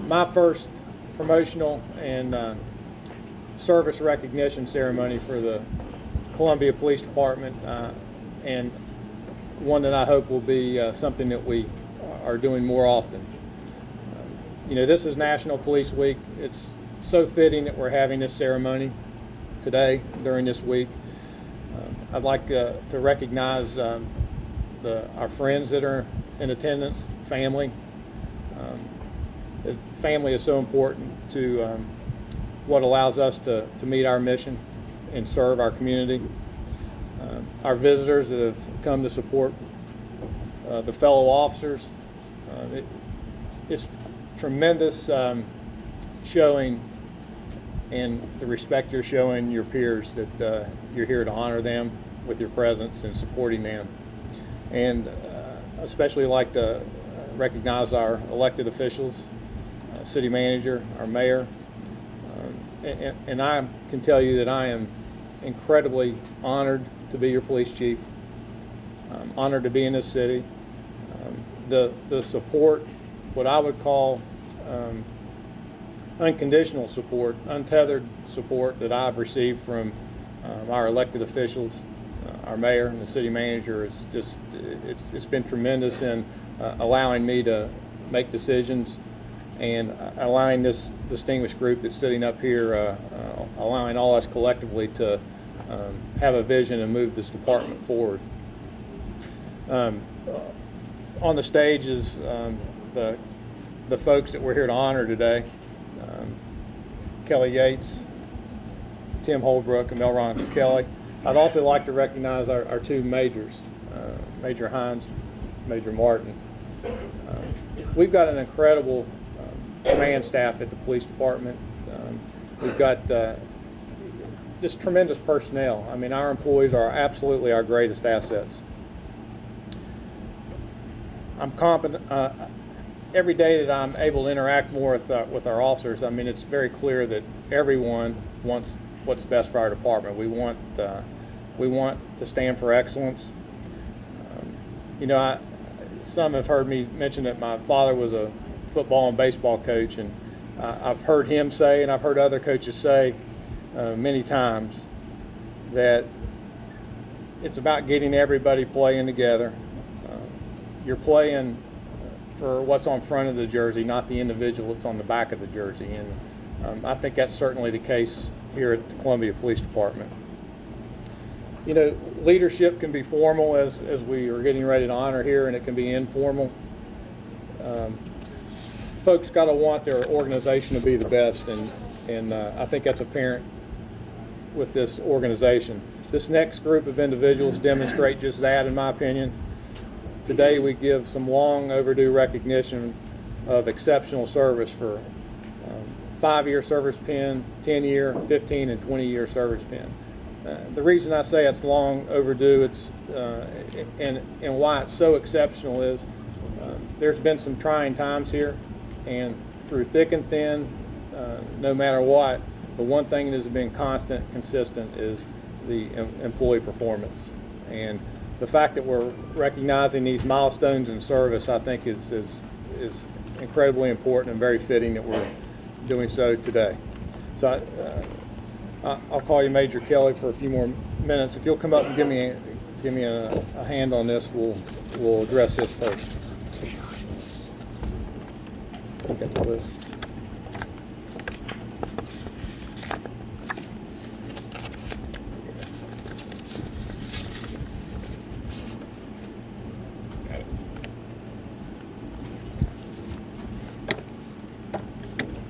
my first promotional and service recognition ceremony for the Columbia Police Department, and one that I hope will be something that we are doing more often. You know, this is National Police Week. It's so fitting that we're having this ceremony today during this week. I'd like to recognize our friends that are in attendance, family. Family is so important to what allows us to meet our mission and serve our community. Our visitors that have come to support the fellow officers. It's tremendous showing and the respect you're showing your peers that you're here to honor them with your presence and supporting them. And especially like to recognize our elected officials, city manager, our mayor, and I can tell you that I am incredibly honored to be your police chief. I'm honored to be in this city. The support, what I would call unconditional support, untethered support that I've received from our elected officials, our mayor and the city manager, is just, it's been tremendous in allowing me to make decisions and allowing this distinguished group that's sitting up here, allowing all us collectively to have a vision and move this department forward. On the stage is the folks that we're here to honor today. Kellie Yates, Chief Holbrook, and Melron Kelly. I'd also like to recognize our two majors, Major Hines, Major Martin. We've got an incredible command staff at the police department. We've got just tremendous personnel. I mean, our employees are absolutely our greatest assets. I'm confident every day that I'm able to interact more with our officers. I mean, it's very clear that everyone wants what's best for our department. We want to stand for excellence. You know, some have heard me mention that my father was a football and baseball coach, and I've heard him say, and I've heard other coaches say many times, that it's about getting everybody playing together. You're playing for what's on front of the jersey, not the individual that's on the back of the jersey, and I think that's certainly the case here at the Columbia Police Department. You know, leadership can be formal, as we are getting ready to honor here, and it can be informal. Folks got to want their organization to be the best, and I think that's apparent with this organization. This next group of individuals demonstrate just that, in my opinion. Today we give some long overdue recognition of exceptional service for 5-year service pin, 10-year, 15, and 20-year service pin. The reason I say it's long overdue, and why it's so exceptional is there's been some trying times here, and through thick and thin, no matter what, the one thing that has been constant, consistent, is the employee performance. And the fact that we're recognizing these milestones in service, I think, is incredibly important and very fitting that we're doing so today. So I'll call you Major Kelly for a few more minutes. If you'll come up and give me a hand on this, we'll address this first. Look at the list.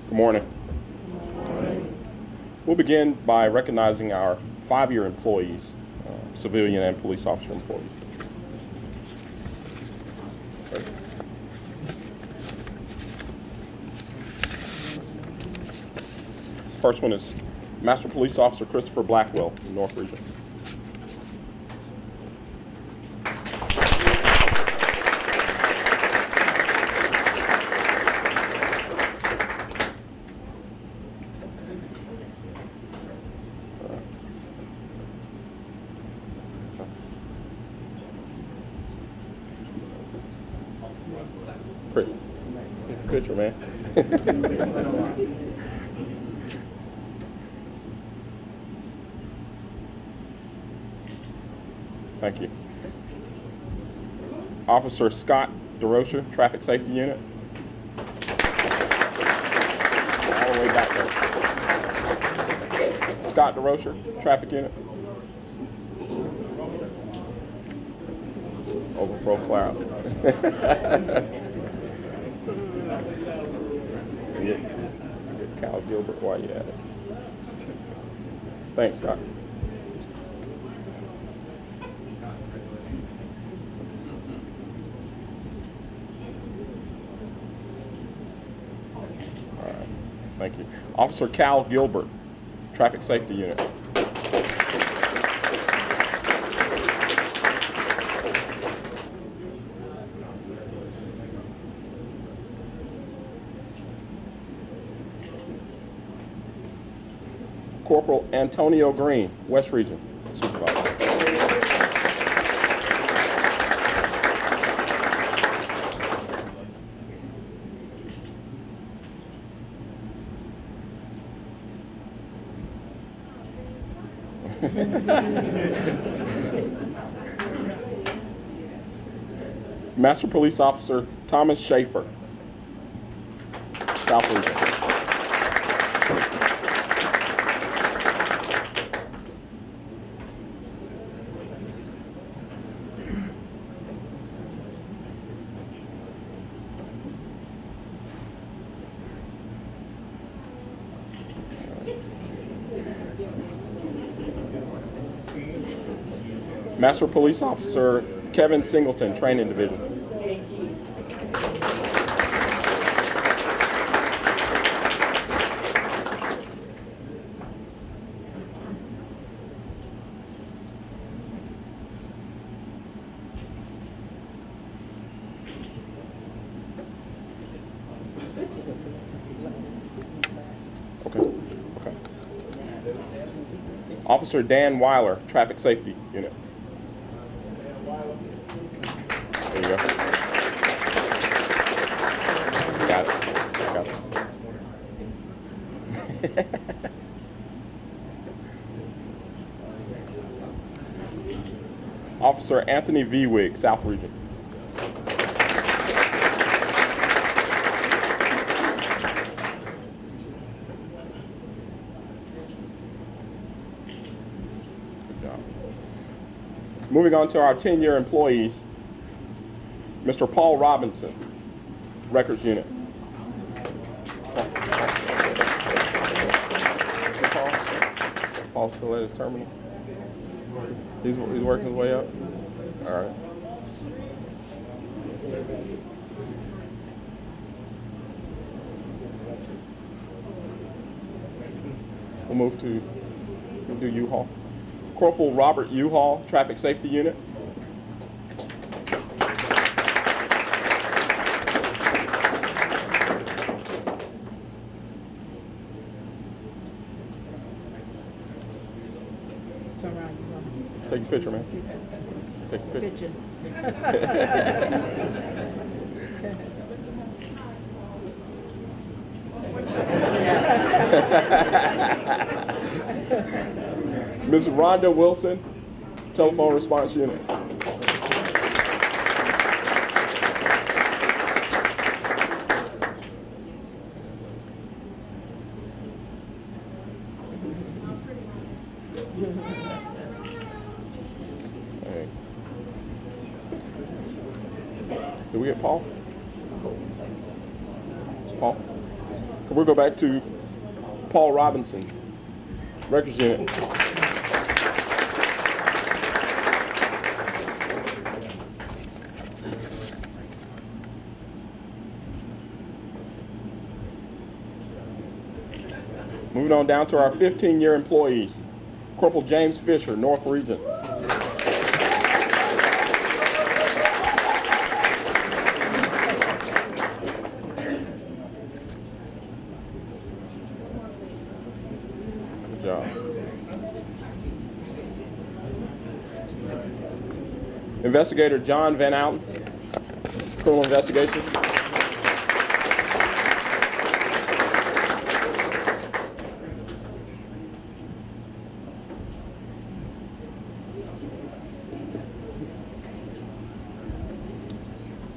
Good morning. We'll begin by recognizing our 5-year employees, civilian and police officer employees. First one is Master Police Officer Christopher Blackwell in North Region. Chris, picture, man. Thank you. Officer Scott DeRocher, Traffic Safety Unit. All the way back there. Scott DeRocher, Traffic Unit. Overflow cloud. Get Cal Gilbert while you at it. Thanks, Scott. All right, thank you. Officer Cal Gilbert, Traffic Safety Unit. Corporal Antonio Green, West Region, Supervisor. Master Police Officer Thomas Schaefer, South Region. Master Police Officer Kevin Singleton, Training Division. Okay. Okay. Officer Dan Weiler, Traffic Safety Unit. There you go. Got it. Got it. Officer Anthony V. Wig, South Region. Good job. Moving on to our 10-year employees, Mr. Paul Robinson, Records Unit. Paul's still at his terminal? He's working his way up? All right. We'll move to, we'll do U-Haul. Corporal Robert U-Haul, Traffic Safety Unit. Take a picture, man. Take a picture. Ms. Rhonda Wilson, Telephone Response Unit. Hey. Did we get Paul? Paul? We'll go back to Paul Robinson, Records Unit. Moving on down to our 15-year employees, Corporal James Fisher, North Region. Good job. Investigator John Van Outen, criminal investigation.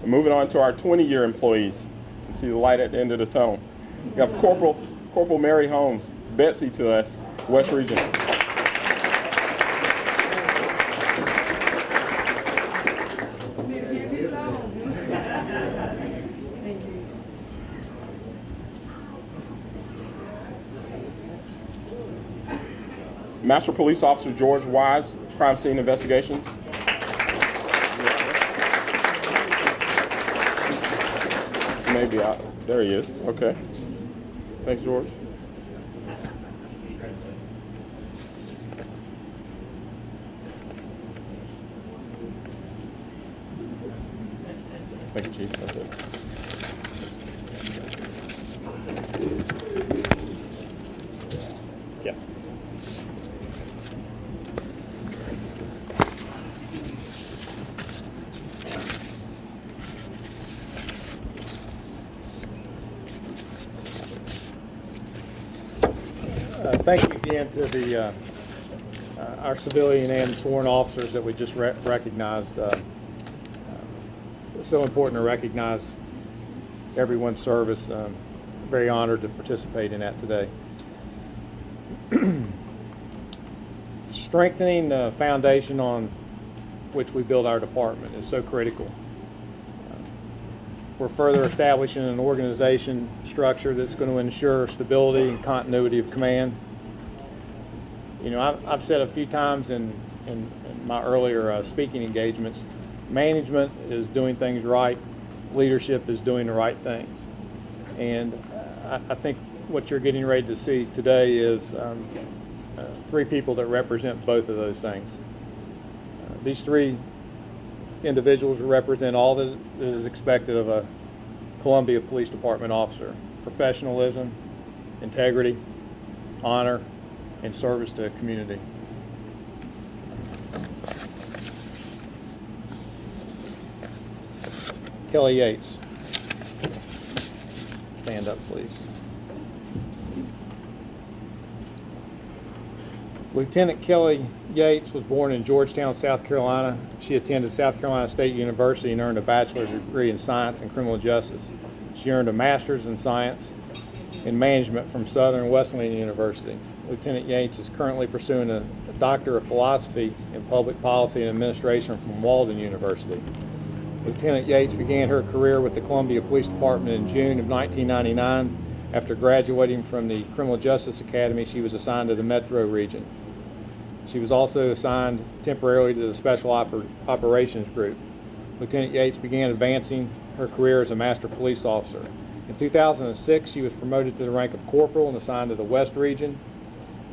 Moving on to our 20-year employees. You can see the light at the end of the tunnel. We have Corporal Mary Holmes, Betsy to us, West Region. Master Police Officer George Wise, Crime Scene Investigations. Maybe out. There he is. Okay. Thanks, George. Thank you, Chief. That's it. Yeah. Thank you again to the our civilian and sworn officers that we just recognized. It's so important to recognize everyone's service. Very honored to participate in that today. Strengthening the foundation on which we build our department is so critical. We're further establishing an organization structure that's going to ensure stability and continuity of command. You know, I've said a few times in my earlier speaking engagements, management is doing things right, leadership is doing the right things. And I think what you're getting ready to see today is three people that represent both of those things. These three individuals represent all that is expected of a Columbia Police Department officer: professionalism, integrity, honor, and service to the community. Kellie Yates. Stand up, please. Lieutenant Kellie Yates was born in Georgetown, South Carolina. She attended South Carolina State University and earned a bachelor's degree in science and criminal justice. She earned a master's in science and management from Southern Wesleyan University. Lieutenant Yates is currently pursuing a Doctor of Philosophy in Public Policy and Administration from Walden University. Lieutenant Yates began her career with the Columbia Police Department in June of 1999. After graduating from the Criminal Justice Academy, she was assigned to the Metro region. She was also assigned temporarily to the Special Operations Group. Lieutenant Yates began advancing her career as a Master Police Officer. In 2006, she was promoted to the rank of Corporal and assigned to the West region.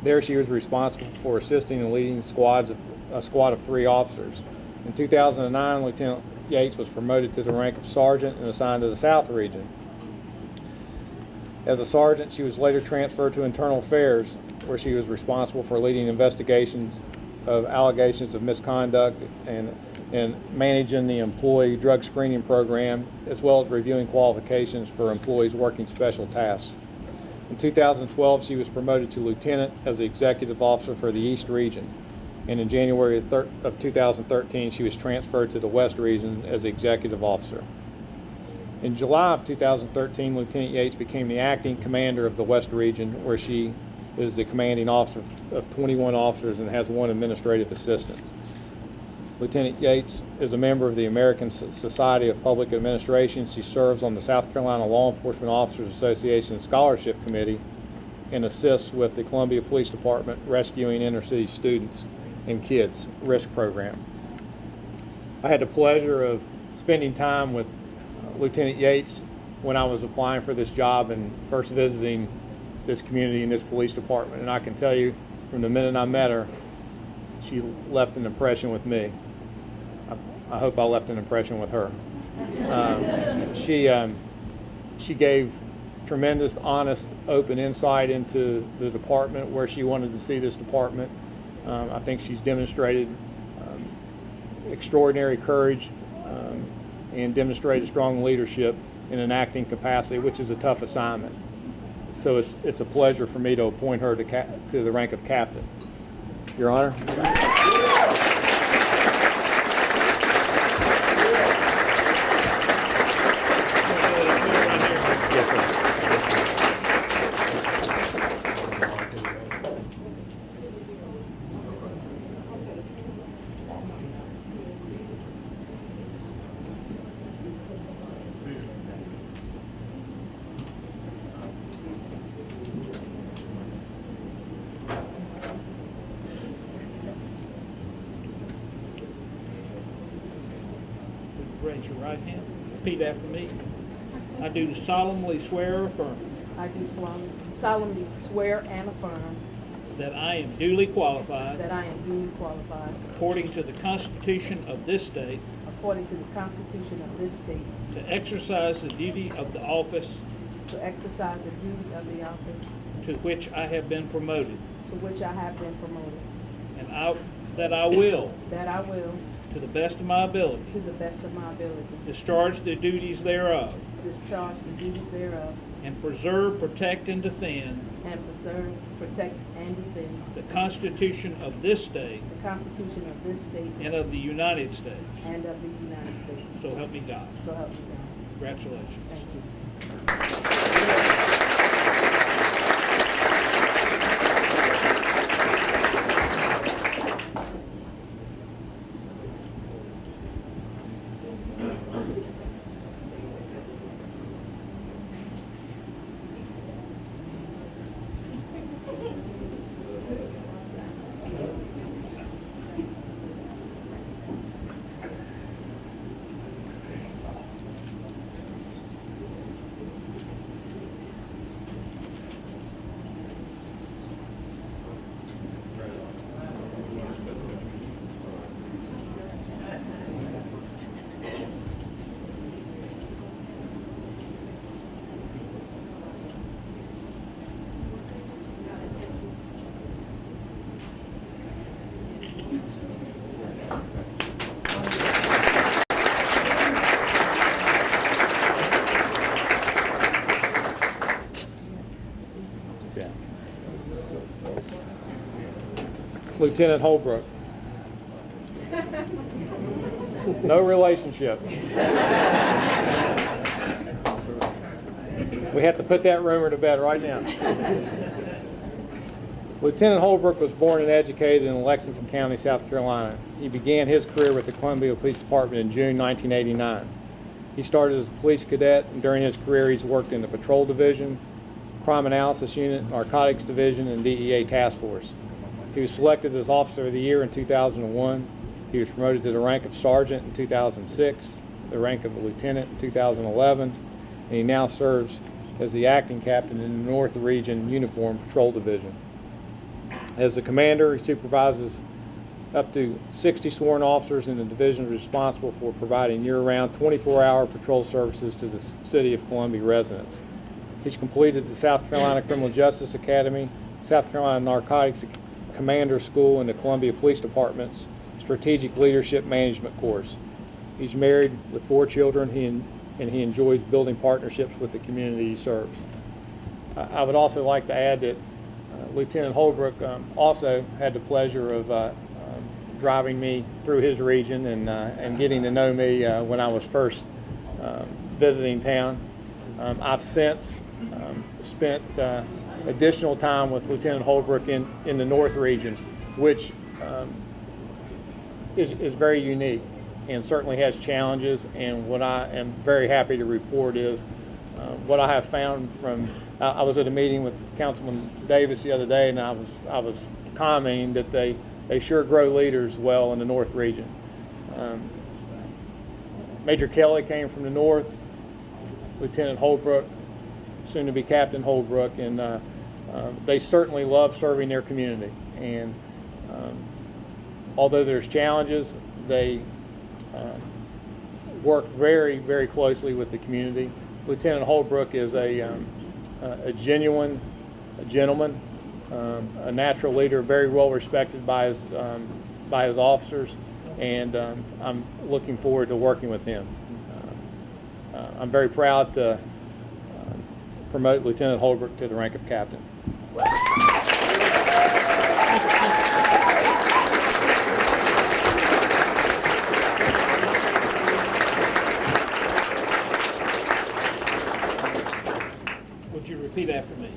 There, she was responsible for assisting and leading a squad of 3 officers. In 2009, Lieutenant Yates was promoted to the rank of Sergeant and assigned to the South region. As a sergeant, she was later transferred to Internal Affairs, where she was responsible for leading investigations of allegations of misconduct and managing the employee drug screening program, as well as reviewing qualifications for employees working special tasks. In 2012, she was promoted to lieutenant as the executive officer for the East region. And in January of 2013, she was transferred to the West region as the executive officer. In July of 2013, Lieutenant Yates became the acting commander of the West region, where she is the commanding officer of 21 officers and has 1 administrative assistant. Lieutenant Yates is a member of the American Society of Public Administration. She serves on the South Carolina Law Enforcement Officers Association Scholarship Committee and assists with the Columbia Police Department Rescuing Inner City Students and Kids RISK program. I had the pleasure of spending time with Lieutenant Yates when I was applying for this job and first visiting this community and this police department. And I can tell you, from the minute I met her, she left an impression with me. I hope I left an impression with her. She gave tremendous, honest, open insight into the department, where she wanted to see this department. I think she's demonstrated extraordinary courage and demonstrated strong leadership in an acting capacity, which is a tough assignment. So it's a pleasure for me to appoint her to the rank of captain. Your Honor. Raise your right hand. Repeat after me. I do solemnly swear or affirm I do solemnly swear and affirm that I am duly qualified, that I am duly qualified, according to the Constitution of this state, according to the Constitution of this state, to exercise the duty of the office to exercise the duty of the office to which I have been promoted, to which I have been promoted, and that I will, that I will, to the best of my ability, to the best of my ability, discharge the duties thereof, discharge the duties thereof, and preserve, protect, and defend and preserve, protect, and defend the Constitution of this state the Constitution of this state and of the United States. and of the United States. So help me God. So help me God. Congratulations. Thank you. Lieutenant Holbrook. No relationship. We have to put that rumor to bed right now. Lieutenant Holbrook was born and educated in Lexington County, South Carolina. He began his career with the Columbia Police Department in June 1989. He started as a police cadet, and during his career he's worked in the Patrol Division, Crime Analysis Unit, Narcotics Division, and DEA Task Force. He was selected as Officer of the Year in 2001. He was promoted to the rank of Sergeant in 2006, the rank of a Lieutenant in 2011, and he now serves as the Acting Captain in the North Region Uniform Patrol Division. As the commander, he supervises up to 60 sworn officers in the division responsible for providing year-round 24-hour patrol services to the City of Columbia residents. He's completed the South Carolina Criminal Justice Academy, South Carolina Narcotics Commander School, and the Columbia Police Department's Strategic Leadership Management course. He's married with 4 children, and he enjoys building partnerships with the community he serves. I would also like to add that Lieutenant Holbrook also had the pleasure of driving me through his region and getting to know me when I was first visiting town. I've since spent additional time with Lieutenant Holbrook in the North region, which is very unique and certainly has challenges. And what I am very happy to report is what I have found from, I was at a meeting with Councilman Davis the other day, and I was commenting that they sure grow leaders well in the North region. Major Kelly came from the North, Lieutenant Holbrook, soon to be Captain Holbrook, and they certainly love serving their community. And although there's challenges, they work very, very closely with the community. Lieutenant Holbrook is a genuine gentleman, a natural leader, very well respected by his officers, and I'm looking forward to working with him. I'm very proud to promote Lieutenant Holbrook to the rank of captain. Would you repeat after me?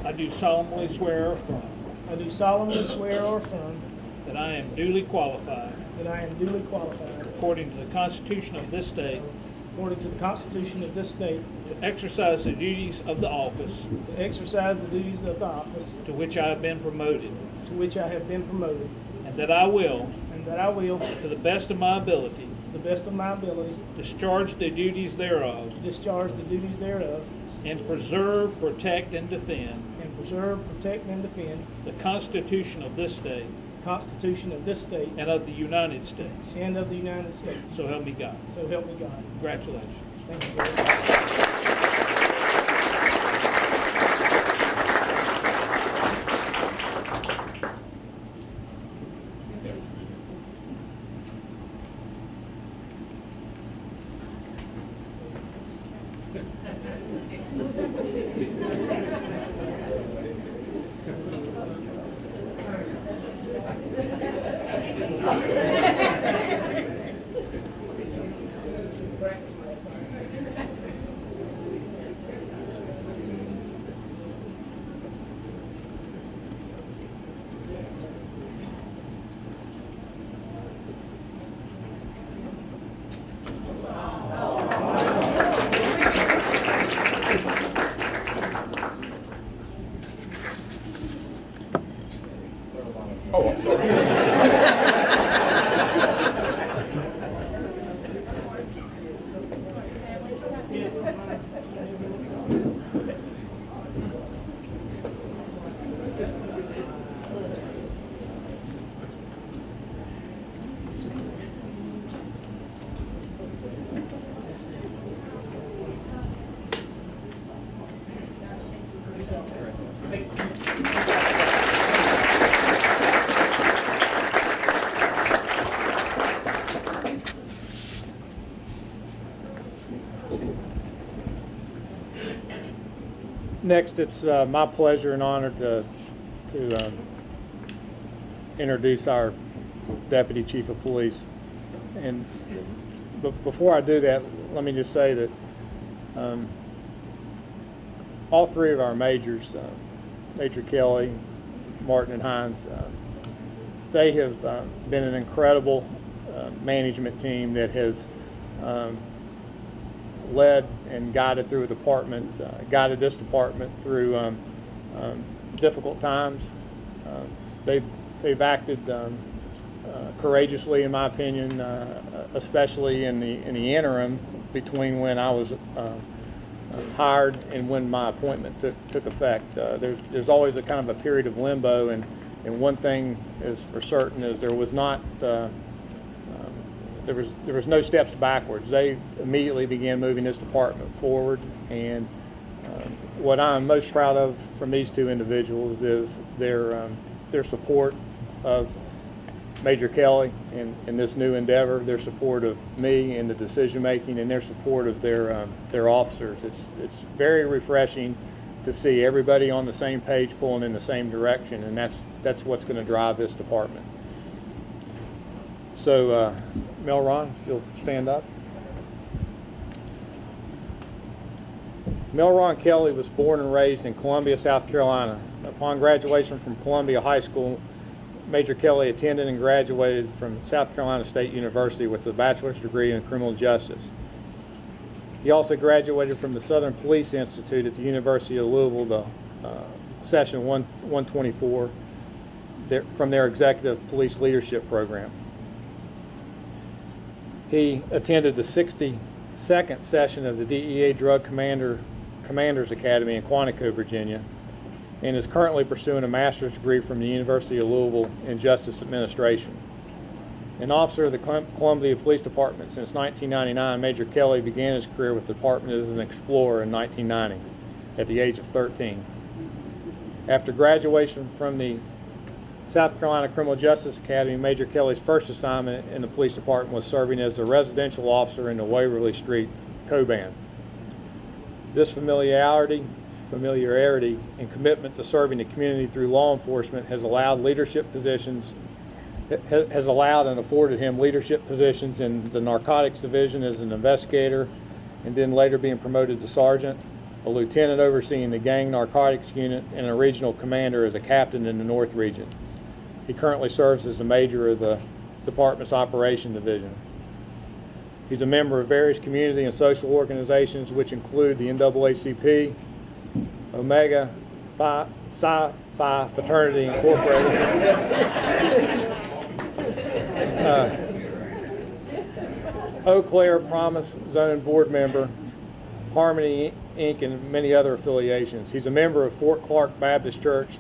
I do solemnly swear or affirm I do solemnly swear or affirm that I am duly qualified, that I am duly qualified, according to the Constitution of this state, according to the Constitution of this state, to exercise the duties of the office to exercise the duties of the office to which I have been promoted, to which I have been promoted, and that I will, and that I will, to the best of my ability, to the best of my ability, discharge the duties thereof, discharge the duties thereof, and preserve, protect, and defend and preserve, protect, and defend the Constitution of this state the Constitution of this state and of the United States. and of the United States. So help me God. So help me God. Congratulations. Thank you, Judge. Oh, I'm sorry. Next, it's my pleasure and honor to introduce our Deputy Chief of Police. And before I do that, let me just say that all three of our majors, Major Kelly, Martin, and Hines, they have been an incredible management team that has led and guided through a department, guided this department through difficult times. They've acted courageously, in my opinion, especially in the interim between when I was hired and when my appointment took effect. There's always a kind of a period of limbo, and one thing is for certain is there was not. There was no steps backwards. They immediately began moving this department forward, and what I'm most proud of from these two individuals is their support of Major Kelly in this new endeavor, their support of me in the decision making, and their support of their officers. It's very refreshing to see everybody on the same page pulling in the same direction, and that's what's going to drive this department. So, Melron, if you'll stand up. Melron Kelly was born and raised in Columbia, South Carolina. Upon graduation from Columbia High School, Major Kelly attended and graduated from South Carolina State University with a bachelor's degree in criminal justice. He also graduated from the Southern Police Institute at the University of Louisville, session 124, from their Executive Police Leadership Program. He attended the 62nd session of the DEA Drug Commanders Academy in Quantico, Virginia, and is currently pursuing a master's degree from the University of Louisville in Justice Administration. An officer of the Columbia Police Department since 1999, Major Kelly began his career with the department as an explorer in 1990 at the age of 13. After graduation from the South Carolina Criminal Justice Academy, Major Kelly's first assignment in the police department was serving as a residential officer in the Waverly Street Coban. This familiarity, and commitment to serving the community through law enforcement has allowed and afforded him leadership positions in the narcotics division as an investigator, and then later being promoted to sergeant, a lieutenant overseeing the gang narcotics unit, and a regional commander as a captain in the North region. He currently serves as the major of the department's operation division. He's a member of various community and social organizations, which include the NAACP, Omega Psi Phi Fraternity Incorporated, Eau Claire Promise Zone board member, Harmony Inc., and many other affiliations. He's a member of Fort Clark Baptist Church,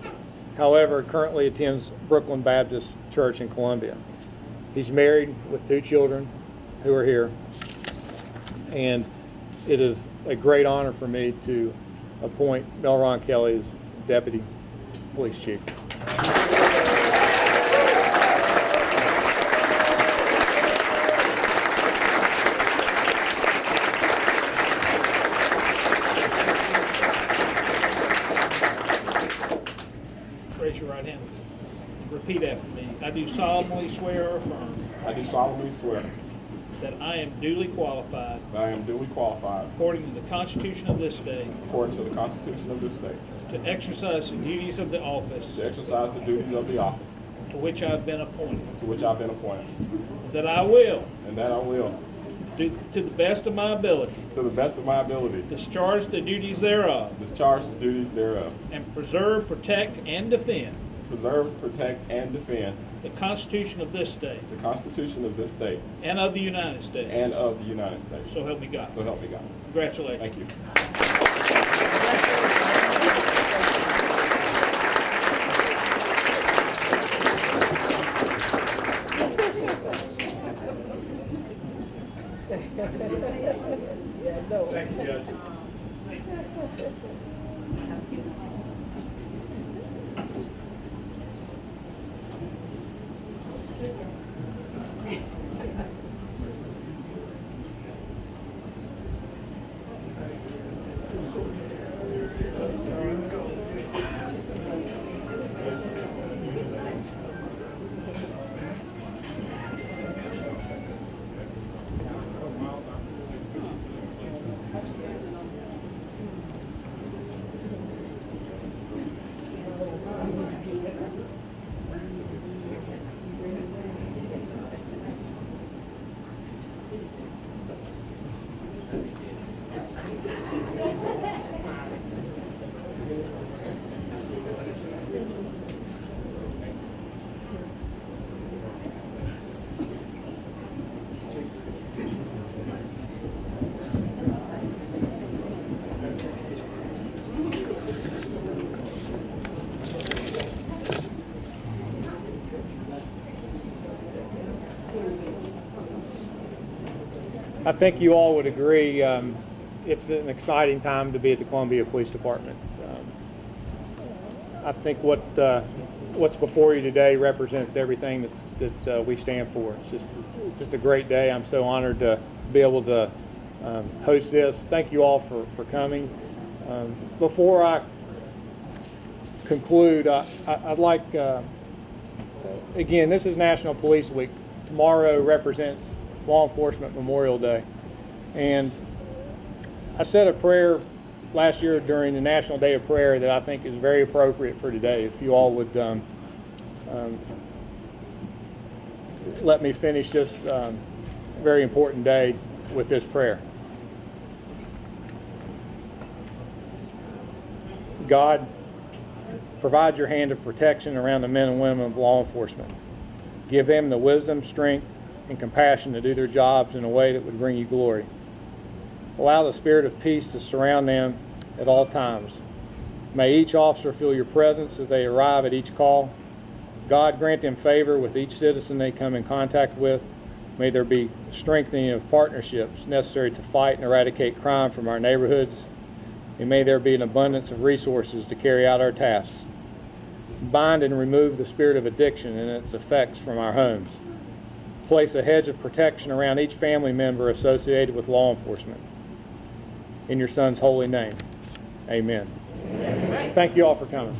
however, currently attends Brooklyn Baptist Church in Columbia. He's married with 2 children who are here, and it is a great honor for me to appoint Melron Kelly as Deputy Police Chief. Raise your right hand and repeat after me. I do solemnly swear or affirm I do solemnly swear that I am duly qualified, that I am duly qualified, according to the Constitution of this state, according to the Constitution of this state, to exercise the duties of the office to exercise the duties of the office to which I have been appointed, to which I've been appointed, that I will, and that I will, do to the best of my ability, to the best of my ability, discharge the duties thereof, discharge the duties thereof, and preserve, protect, and defend preserve, protect, and defend the Constitution of this state the Constitution of this state and of the United States. and of the United States. So help me God. So help me God. Congratulations. Thank you. Thank you, Judge. I think you all would agree it's an exciting time to be at the Columbia Police Department. I think what's before you today represents everything that we stand for. It's just a great day. I'm so honored to be able to host this. Thank you all for coming. Before I conclude, I'd like, again, this is National Police Week. Tomorrow represents Law Enforcement Memorial Day. And I said a prayer last year during the National Day of Prayer that I think is very appropriate for today. If you all would let me finish this very important day with this prayer. God, provide your hand of protection around the men and women of law enforcement. Give them the wisdom, strength, and compassion to do their jobs in a way that would bring you glory. Allow the spirit of peace to surround them at all times. May each officer feel your presence as they arrive at each call. God, grant them favor with each citizen they come in contact with. May there be strengthening of partnerships necessary to fight and eradicate crime from our neighborhoods. And may there be an abundance of resources to carry out our tasks. Bind and remove the spirit of addiction and its effects from our homes. Place a hedge of protection around each family member associated with law enforcement. In your Son's holy name, amen. Thank you all for coming.